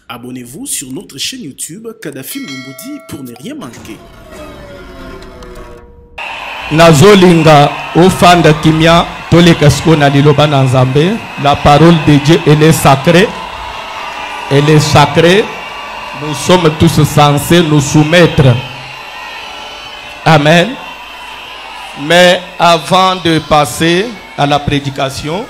Abonnez-vous sur notre chaîne YouTube Kadhafi Moumoudi pour ne rien manquer. Nazolinga au fan de Kimia, Tolekasko Naliloba Nanzambe, la parole de Dieu elle est sacrée. Elle est sacrée. Nous sommes tous censés nous soumettre. Amen. Mais avant de passer à la prédication,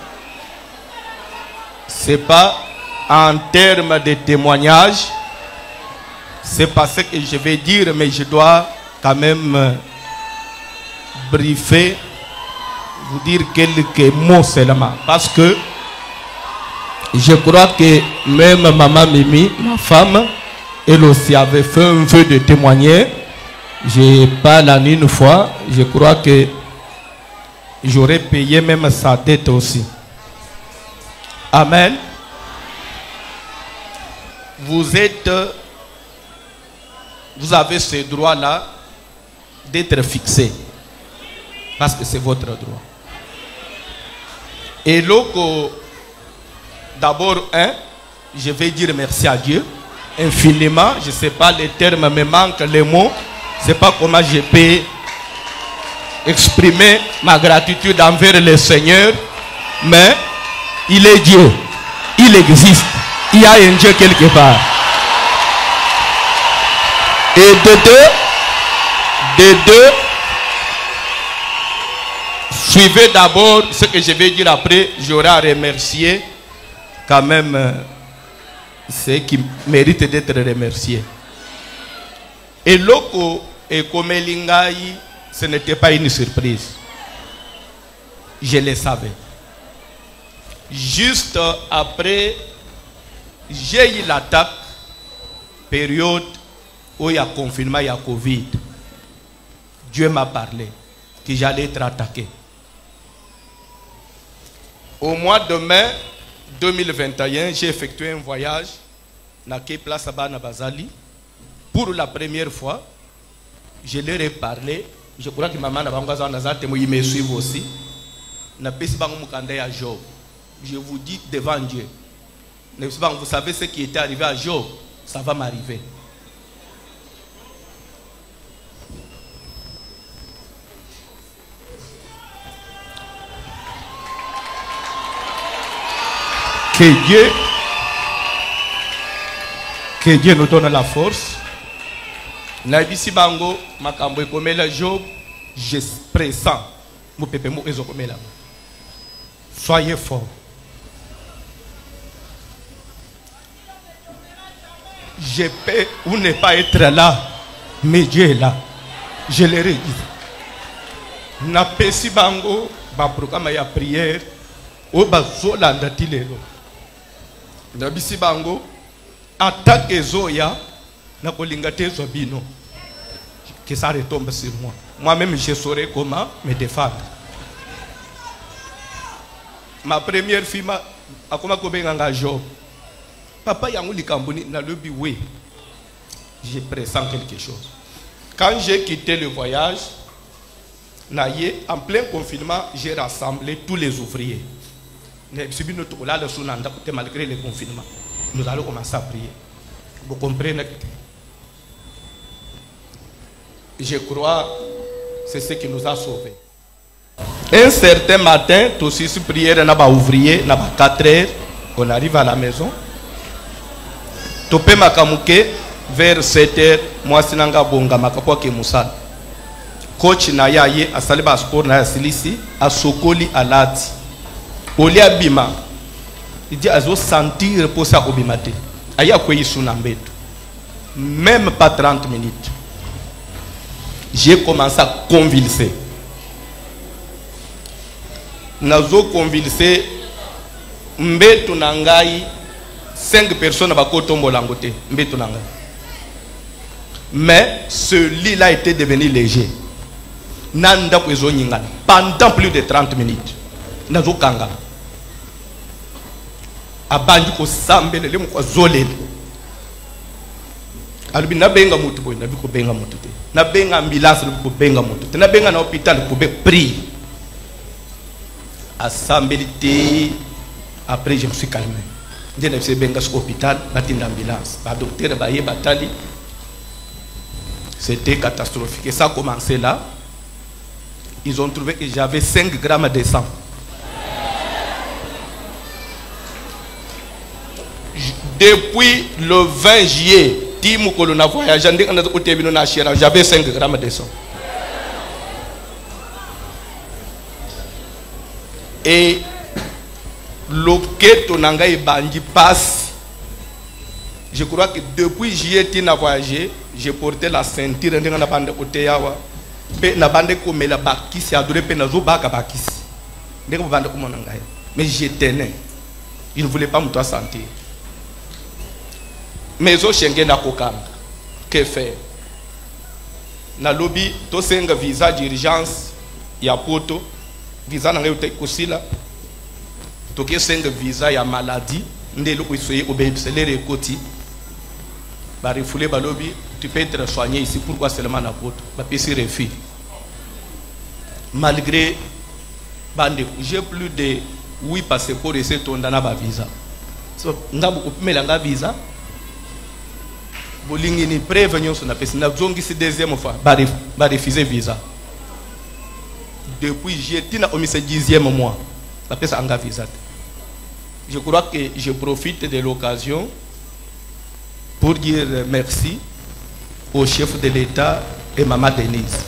c'est pas en termes de témoignage, c'est pas ce que je vais dire, mais je dois quand même briefer, vous dire quelques mots seulement. Parce que je crois que même maman Mimi, ma femme, elle aussi avait fait un vœu de témoigner. Je parle en une fois, je crois que j'aurais payé même sa dette aussi. Amen. Vous avez ce droit-là d'être fixé. Parce que c'est votre droit. Et donc, d'abord, je vais dire merci à Dieu infiniment. Je ne sais pas, les termes me manquent, les mots. Je ne sais pas comment je peux exprimer ma gratitude envers le Seigneur. Mais il est Dieu. Il existe. Il y a un Dieu quelque part. Et de deux, suivez d'abord ce que je vais dire après. J'aurai à remercier quand même ceux qui méritent d'être remerciés. Et Loko et Komelingaï, ce n'était pas une surprise. Je le savais. Juste après, j'ai eu l'attaque, période où il y a confinement, il y a Covid. Dieu m'a parlé que j'allais être attaqué. Au mois de mai 2021, j'ai effectué un voyage dans la place Abana Bazali. Pour la première fois, je leur ai parlé. Je crois que maman me suit aussi. Je vous dis devant Dieu. Vous savez ce qui était arrivé à Job, ça va m'arriver. Que Dieu nous donne la force. Naibisi bango makambo ekomela Job, je pressens mon pépé mo ezokomela. Soyez forts. Je peux ou ne pas être là, mais Dieu est là. Je le redis. Na pesi bango ba programme ya prière o bazolanda tilelo. Na bisi bango attaque zoya na kolinga tezo bino. Que ça retombe sur moi. Moi-même je saurais comment me défendre. Ma première fille a comment kobenga Job. Papa yangu likamboni na lobi oui. Je pressens quelque chose. Quand j'ai quitté le voyage, en plein confinement, j'ai rassemblé tous les ouvriers. Malgré le confinement, nous allons commencer à prier. Vous comprenez? Je crois que c'est ce qui nous a sauvés. Un certain matin, tous ces prières n'a ouvrier, n'a 4 heures, on arrive à la maison. Topé makamuke vers 7 heures, moi sinanga bonga makapo ke musala. Coach na yaye asaliba sport na silisi asokoli alati. Oli abima. Il dit azo sentir pour ça obimate. Aya kwe isuna mbeto. Même pas 30 minutes. J'ai commencé à convulser. Nazo convulser mbeto nangai 5 personnes bakotombo langote mbeto nangai. Mais ce lit-là était devenu léger. Nanda kwezo nyingana pendant plus de 30 minutes. Nazo kanga. Abandi ko sambele le mko zolele. Albi na benga mutu boy na biko benga mutu te. Na benga ambulance ko benga mutu te. Na benga na hôpital ko be prie. Assemblée. Après je me suis calmé. Dès que c'est hôpital, une ambulance. Le docteur Baye Batali, c'était catastrophique. Et ça a commencé là. Ils ont trouvé que j'avais 5 grammes de sang. Depuis le 20 juillet, j'avais 5 grammes de sang. Et le keto nangai bandi passe. Je crois que depuis juillet, j'ai voyagé, j'ai porté la ceinture de la bande côté yawa. Na bande comme la bakisi a duré peine zo baka bakisi. Ndeko bande comme nangai. Mais je tenais. Il ne voulait pas me sentir. Mais au Schengen na kokanga. Que faire? Na lobby to senga visa d'urgence ya poto. Visa nangai utai kusila. To ke senga visa ya maladie. Ndelo ko isoye obéissele koti. Ba refoulé ba lobby, tu peux être soigné ici, pourquoi seulement na poto? Ba pesi refus. Malgré bande, j'ai plus de 8 passeports et c'est ton dana ba visa. So ngabu kupimela nga visa. Bolingi ni prévention sur na pesi na zongi si deuxième fois ba refuser visa. Depuis j'étais na omise 10e mois. La pesi anga visa. Je crois que je profite de l'occasion pour dire merci au chef de l'État et Maman Denise.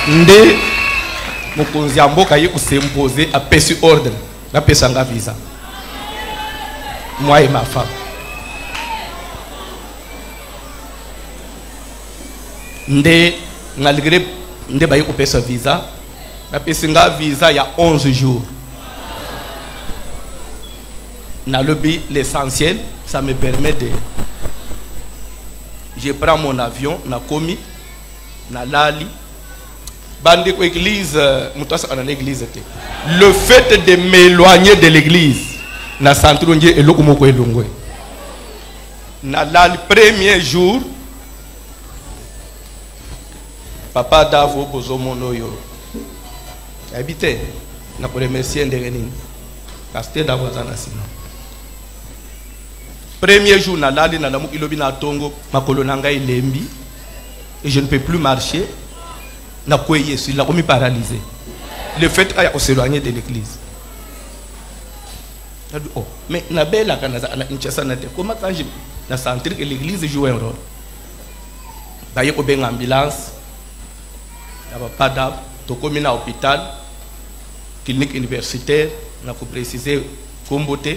Nde mokonzi ya mboka ye s'imposer à péci ordre na pesanga visa. Moi et ma femme. Nde malgré nde baye ko pesa visa na pesinga visa ya 11 jours. Na lobby l'essentiel, ça me permet de je prends mon avion na komi na lali bande ko église mutasa ana l'église te. Le fait de m'éloigner de l'église na centre nje eloko moko elongwe. Na lali premier jour Papa Davo bozo monoyo. Habité. Na pour remercier nderenini. Pasteur Davo zana sino. Premier jour na lali na lamu ilobi na tongo makolo nanga ilembi et je ne peux plus marcher. Na koye sur la komi paralysé. Le fait à s'éloigner de l'église. Oh, mais na bella kana na inchasa na te. Comment quand je na sentir que l'église joue un rôle. Ba yeko ben ambulance. Pas d'ab, tu commis à l'hôpital, clinique universitaire, on a précisé Kombote,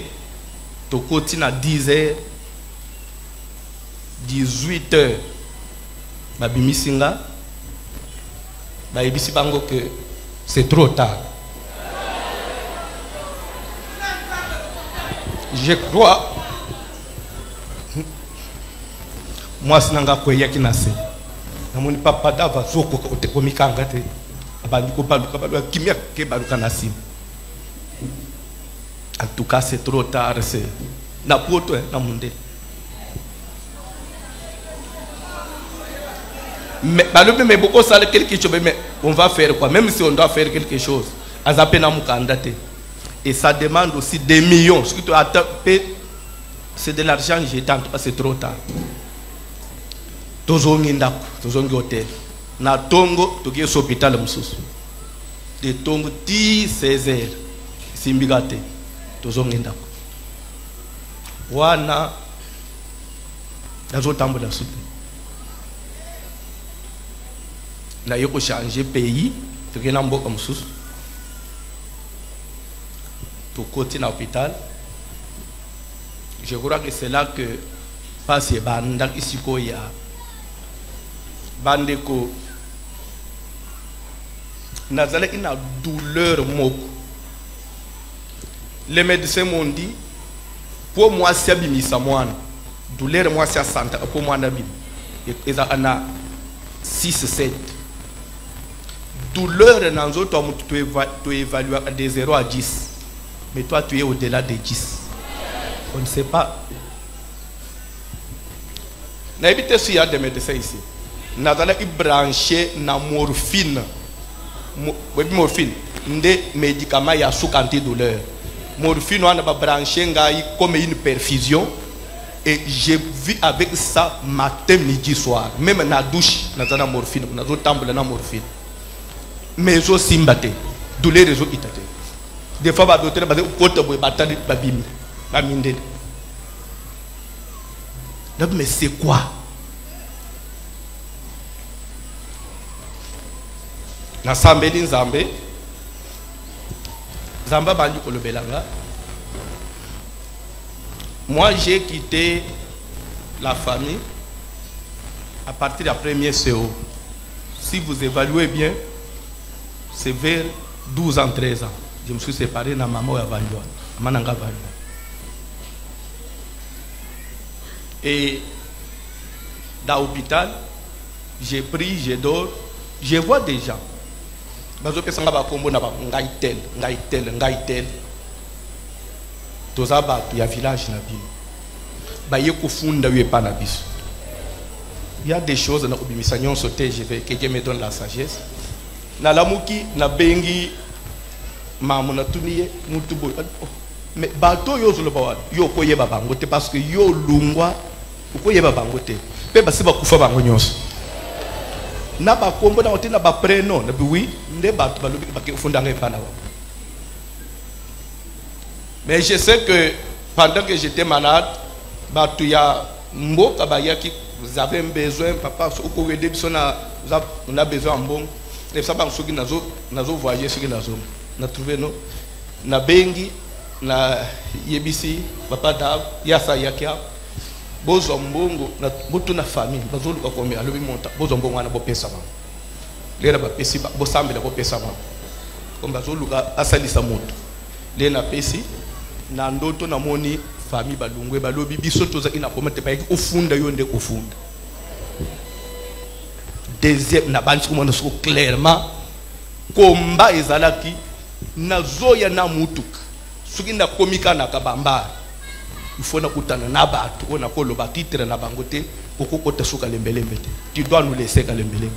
tu continues à 10h, 18h, Babimi Singa, Babisi Bango que c'est trop tard. Je crois, moi, c'est un gars qui n'a pas. Namoni papa dava zoko ko mikanga te abandi ko baluka kimia ke baluka na sim. En tout cas c'est trop tard, c'est na poto na munde. Mais baluka mais beaucoup ça quelque chose mais on va faire quoi, même si on doit faire quelque chose azapena mukanda te. Et ça demande aussi des millions, ce que tu as c'est de l'argent jetant, c'est trop tard. Tozongi ndako, tozongi hotel. Na tongo, toki hôpital mususu. De tongo 16h. Simbigate, tozongi ndako. Wana, nazo tambo da soute. Na yoko changer pays, toki na mboka mususu. Tokoti na hôpital. Je crois que c'est là que passe banda ici koya. Bandeko nazala ina douleur moko. Les médecins m'ont dit pour moi c'est abimisa mwana douleur moi c'est santé pour moi nabim et ça ana 6-7 douleur dans autres tu évalues de 0 à 10 mais toi tu es au-delà de 10. On ne sait pas. N'habitez s'il y a des médecins ici. nazalaki branché na morphine. Morphine des médicaments ya suka antidouleur. Morphine on a branché comme une perfusion et j'ai vu avec ça matin midi soir même na douche nazana morphine nazo tambola na morphine mais zo simbate douleur zo itate des fois ba docteur ba ko boy batali babimi ba mindele. Mais c'est quoi? Nasambeli nzambe Zamba bandi kolobelanga. Moi j'ai quitté la famille à partir de la première CO. Si vous évaluez bien, c'est vers 12 ans, 13 ans. Je me suis séparé de ma maman à Vandoa, Mananga Vandoa. Et dans l'hôpital, j'ai pris, je dors, je vois des gens. Bazo pesanga ba kombo na ba ngaitel. Toza ba ya village na bino. Ba yeko funda yu pa na biso. Il y a des choses na obimisa nyonso te, je vais que Dieu me donne la sagesse. Na lamuki na bengi mamu na tuniye mutu boy. Mais bato yo zolo ba yo koyeba bango te parce que yo lungwa koyeba bango te. Pe ba se ba kufa bango nyonso. Na ba kombo na otina ba prénom na oui nde ba balobi ba ke funda ngai pana wa. Mais je sais que pendant que j'étais malade, bah tu ya mboka ba yaki vous avez besoin papa oko aider biso na on a besoin bon et ça ba soki nazo voyager soki nazo na trouver no na bengi na yebisi papa da ya sa yakia bozo mbongo na boto na famille bazolu ka komé alobi monta bozo mbongo na bo pesa ba lera ba pesi ba bo sambela bo pesa ba comme bazolu ka asalisa moto le na pesi na ndoto na moni famille balungwe balobi biso toza ina komete ba ki ofunda yo nde kofunda deuxième na bantu ko mona so clairement komba ezalaki na zoya na mutuka soki na komika na kabamba il faut na kutana na bato on a koloba titre na bangote okokota suka lembelembe te tu dois nous laisser kalembelembe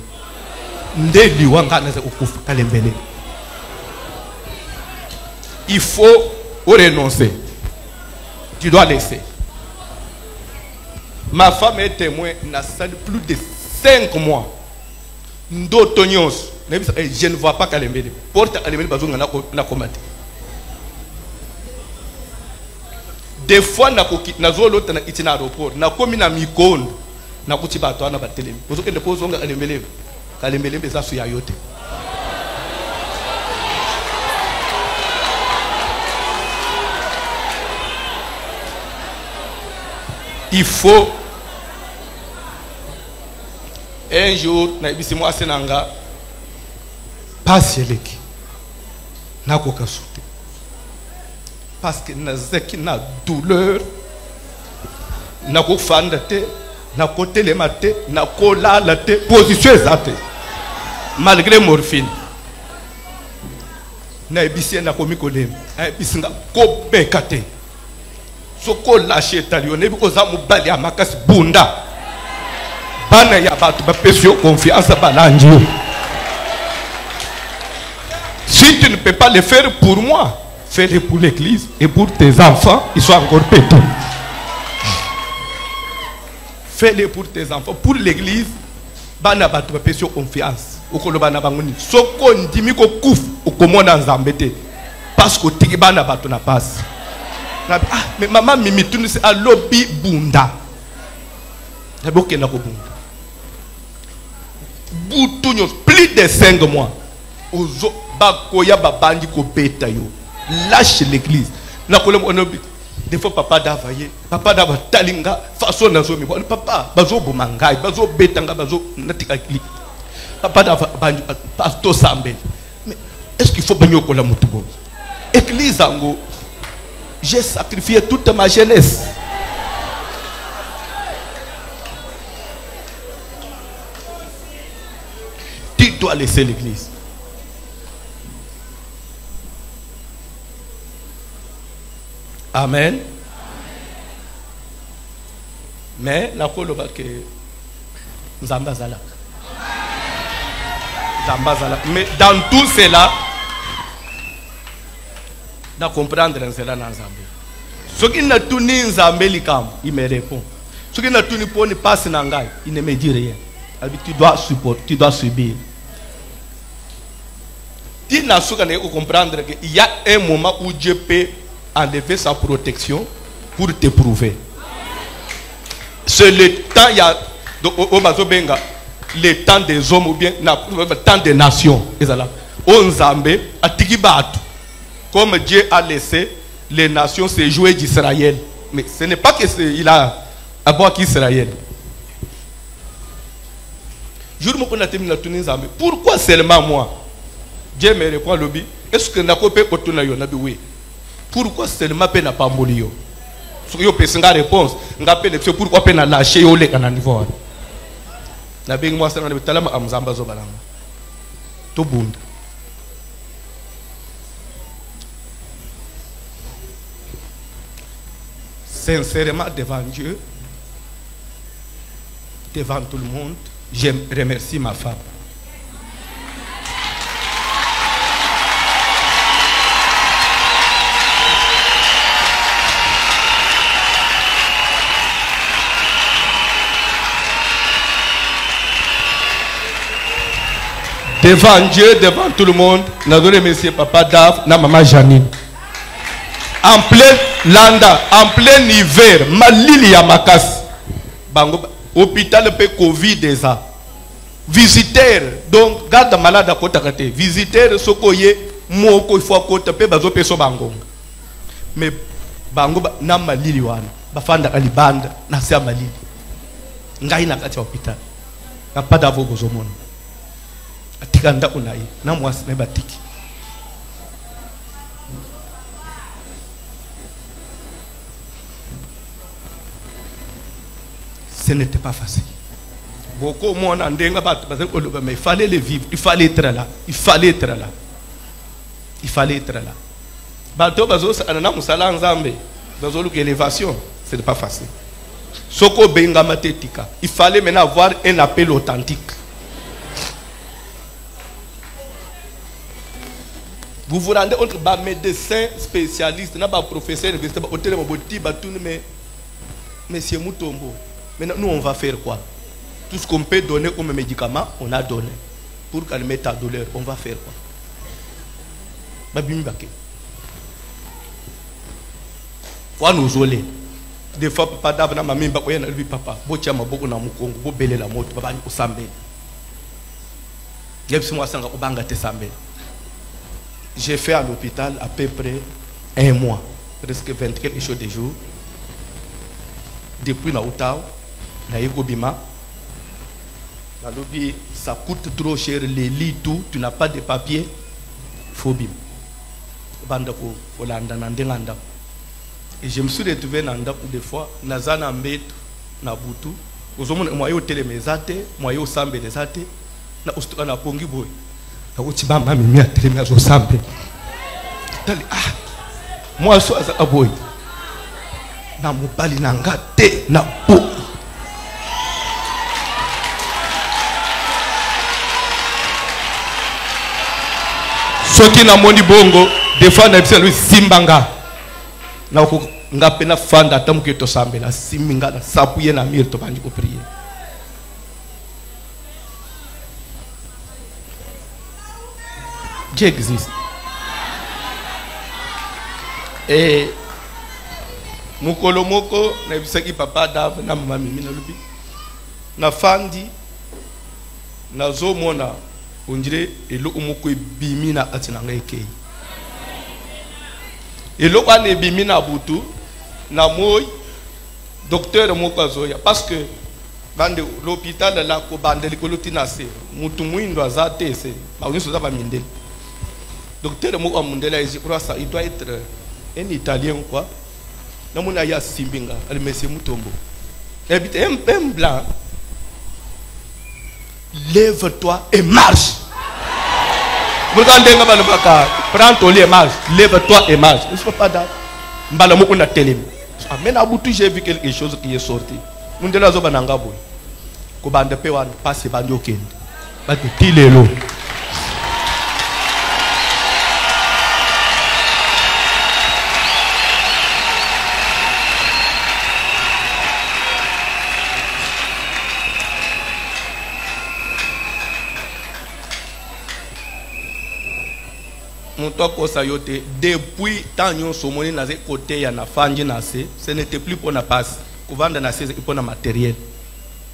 ndeli wanga na okufa kalembelembe. Il faut renoncer, tu dois laisser. Ma femme est témoin n'a sali plus de 5 mois ndoto nyonso je ne vois pas kalembelembe porte kalembelembe bazonga na komate. Des fois na zolota na itina aéroport na komi na mikondo na kuti bato ana batelemi bozoke de pozonga kalembelembe za su ya yote. Il faut un jour na ibisi mo asenanga pasieleki na kokasute parce que nazaki na douleur na kofanda te na kotelema te na kolala te position ezate malgré morphine na ebisi na komi kolema na ebisi nga kobeka te soko lâché talio nebi koza mobali amakasi bunda bana ya bato bapesi yo confiance balangi yo. Si tu ne peux pas le faire pour moi, fais-le pour l'église et pour tes enfants, ils sont encore petits. Fais-le pour tes enfants, pour l'église, bana bato bapesi yo confiance. Okoloba na bangoni soko ndimi ko kuf okomona nzambe te parce que tiki bana bato na passe. Ah, mais maman mimi tu ne sais à lobby bunda. D'abord qu'elle n'a pas bunda. Boutounios plus de 5 mois. Ozo bakoya babandi ko beta yo. Lâche l'église. Na kolem onobi. Des fois papa davaye, papa dava talinga façon nazo mi. Papa bazo bomangai, bazo betanga bazo natika kli. Papa dava bandi pastor Sambe. Mais est-ce qu'il faut banyo ko la mutubo? Église ango. J'ai sacrifié toute ma jeunesse. Tu dois laisser l'église. Amen. Mais la koloba que Nzamba zalaka. Mais dans tout cela, de comprendre cela dans Zambie. Ce qui n'a tout ni Zambie, il me répond. Ce qui n'a tout ni pour ne pas se n'engager, il ne me dit rien. Tu dois supporter, tu dois subir. Tu n'as pas comprendre qu'il y a un moment où Dieu peut enlever sa protection pour te prouver. C'est le temps, il y a le temps des hommes ou bien le temps des nations. Au Zambie, à Tigibatu, comme Dieu a laissé les nations se jouer d'Israël. Mais ce n'est pas qu'il a à boire qu'Israël. Pourquoi seulement moi? Dieu me répond lobby. Est-ce que n'a pas pu oui? Pourquoi seulement pe n'a pas molio? Si yo pèse nga réponse, nga pe le pourquoi pe na lâcher yo le kana niveau. Na bing moi ça na betalama amzamba zo balanga. To bunda. Sincèrement devant Dieu, devant tout le monde, je remercie ma femme. Devant Dieu, devant tout le monde, nous remercions papa Dave, na maman Janine. En plein landa, en plein hiver, malili ya makas. Bango hôpital pe Covid déjà. Visiteur, donc garde malade à côté kate. Visiteur sokoye moko il faut côté pe bazo peso bango. Mais bango na malili wana. Bafanda alibanda na sia malili. Ngai na kati hôpital. Na pas d'avo gozomona. Atikanda unai na mwasi na batiki. Ce n'était pas facile. Beaucoup de monde mais il fallait le vivre, il fallait être là, il fallait être là. Il fallait être là. Bato bazo anana musala nzambe, bazo luka élévation, ce n'est pas facile. Soko benga matetika. Il fallait maintenant avoir un appel authentique. Vous vous rendez compte que médecin spécialiste, n'a pas professeur, Monsieur Mutombo. Maintenant, nous, on va faire quoi? Tout ce qu'on peut donner comme médicament, on a donné. Pour calmer ta douleur, on va faire quoi? Faut nous isoler. Des fois, papa d'avant ma mère, papa, botia ma boko na mukongo, bo belé la moto, papa ni osambe. Yebsi moi sanga obanga te sambe. J'ai fait à l'hôpital à peu près un mois, presque 20 quelque chose de jours. Depuis la Outao, la Yegobima, la lobby, ça coûte trop cher, les lits, tout, tu n'as pas de papier, faut bim. Et je me suis retrouvé dans des fois, Nazana Mbet, Nabutu, aux hommes, moi, au télémésate, moi, au sambe des athées, na ustukana pongi boy. Mama mimi atelemia zo sambe. Ah, moi so asa boy. Na mobali na ngate na po. Soki na moni bongo, des fois na bisa lui simbanga. Na ko ngape na fanda tamuke to sambe na siminga na sapuye na mir to bandi ko prier. Dieu existe. Et mukolo moko na bisaki papa Dave na mama mimi na lubi na fandi na zo mona ondire elo umoko ebimi na atina ngeke elo kwa ne bimi na butu na moy docteur moko azoya parce que bande l'hôpital la ko bande likolotina se mutu muindo azate se ba uniso za ba mindeli. Docteur Mouka Mundela, je crois ça, il doit être un Italien ou quoi. Non, mon aya Simbinga, le monsieur Mutombo. Il habite un pain blanc. Lève-toi et marche. Vous regardez, prends ton lit et marche. Lève-toi et marche. Je ne sais pas d'art. Mbalamouk on a télé. Mais à bout j'ai vu quelque chose qui est sorti. Mundela Zobananga boy. Kobande Pewan, passe Bandio Ken. Bati Tilelo. depuis tant que somoni na côté ya na fanji na ce n'était plus pour na passe kuvanda na c'est pour na matériel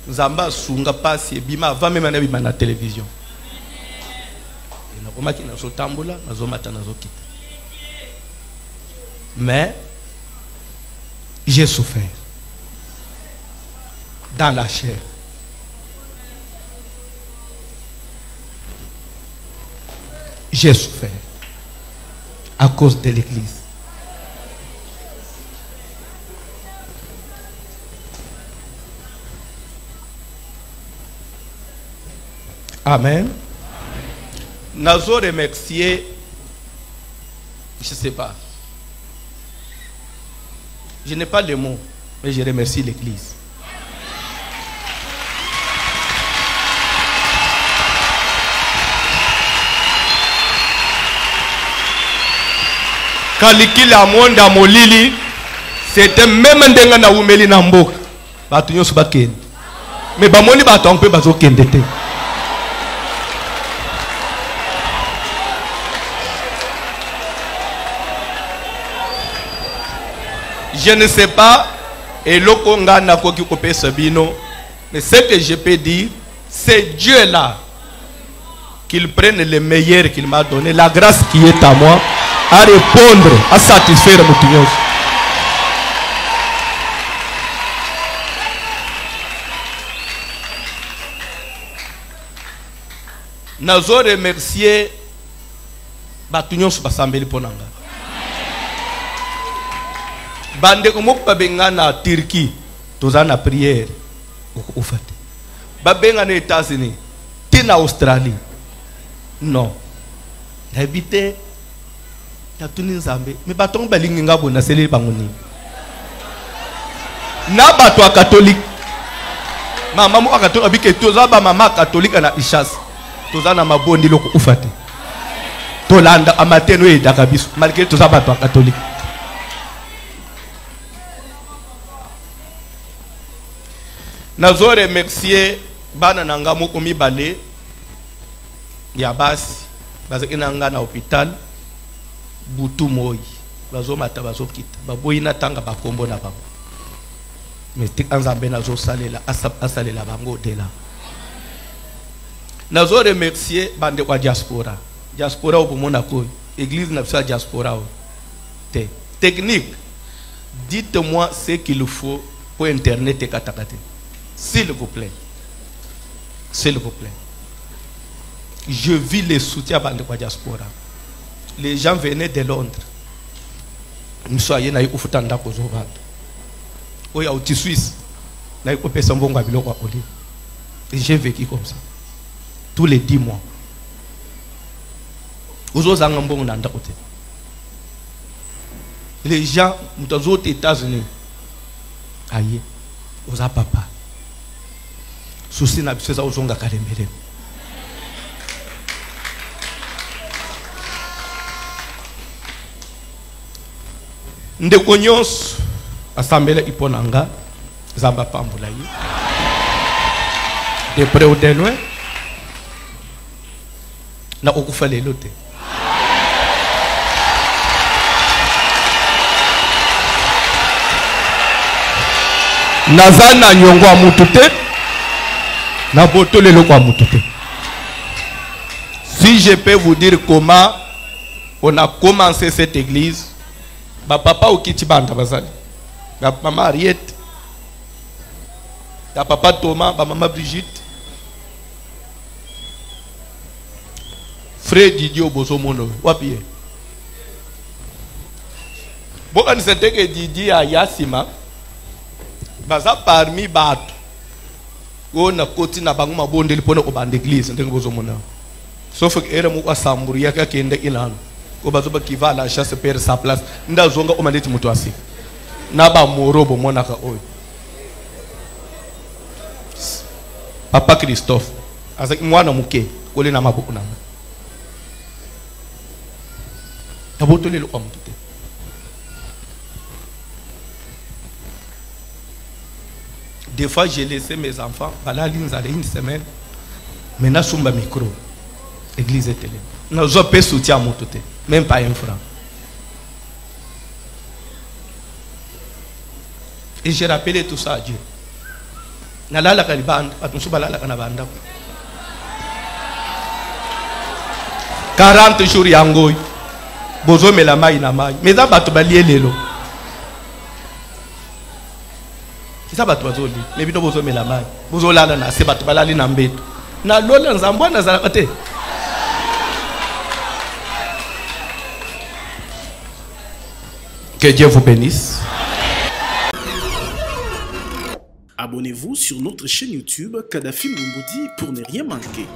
nzamba sunga passe bima avant même na bima na télévision na koma ki na so tambola na zo mata na zo kita mais j'ai souffert dans la chair. J'ai souffert à cause de l'église. Amen. Nazo remercier, je ne sais pas. Je n'ai pas les mots, mais je remercie l'église. Kalikila monda molili c'était même ndenga na umeli na mboka batu nyoso bakende mais bamoni batu ampe bazokende te. Je ne sais pas et lokonga na koki kopesa bino mais ce que je peux dire c'est Dieu là qu'il prenne le meilleur qu'il m'a donné, la grâce qui est à moi à répondre, à satisfaire mon Dieu. Nazo remercier batunyo su basambeli ponanga. Bande komo babenga na Turquie, tozana prière au fait. Babenga na États-Unis, tina Australie. Non. Habité Tatuni Nzambe, mais baton balingi ngabo na sele bangoni. Na bato catholique. Mama mo catholique abike toza ba mama catholique na Ishas. Toza na mabondi loko ufate. Tolanda amateno e dakabiso malgré toza bato catholique. Nazo remercier bana nanga mo komi balé ya basi bazaki nanga na hôpital butu moi bazo mata bazo kita baboyi na tanga bakombo na bango mais tik Nzambe nazo salela asalela bango de là. Nazo remercier bande kwa diaspora au mona ko église na sa diaspora te technique. Dites-moi ce qu'il faut pour internet et katakate s'il vous plaît, s'il vous plaît. Je vis les soutiens de la diaspora. Les gens venaient de Londres. Nous soyons na ufutanda ko zovanda. Oya uti Suisse. Na ipesa mbongo biloko akoli. Et j'ai vécu comme ça. Tous les 10 mois. Ozo zanga mbongo na ndakote. Les gens aux États-Unis. Aïe. Oza papa. Souci na biseza ozonga kalembele. Ndeko nyonso asambela iponanga zamba pambula yi de près ou de loin na okufa lelo te. Nazana nyongo a mutu te na boto lelo kwa mutu te. Si je peux vous dire comment on a commencé cette église, ba papa okiti banda bazali, ba maman Ariette, ba papa Thomas, ba maman Brigitte, frère Didier Bozo Mono, wapi. Bon, on sait que Didier a Yassima, baza parmi bato, on a côté na bangu mabonde lipona ko bande église, ndenge Bozo Mono. Sauf que era mu asamburu yaka kende ilano. Obazoba qui va à la chasse perd sa place. Nda zonga omandeti mutu asi. Naba morobo monaka oy. Papa Christophe. Azaki mwana muke kole na mabuku na. Taboto lelo kwa mutu te. Des fois j'ai laissé mes enfants balali nzale une semaine. Maintenant sumba micro. Église est télé. Nous avons soutien à mon côté, même pas un franc. Et j'ai rappelé tout ça à Dieu. 40 jours yango. Bozo melamai na mai. Mais ça batu balie lelo. Ça batu bazoli. Mais bino bozo melamai. Bozo lala na se batu balali na mbeto. Na lola nzambwa na zalakate. Que Dieu vous bénisse. Abonnez-vous sur notre chaîne YouTube Kadhafi Moumoudi pour ne rien manquer.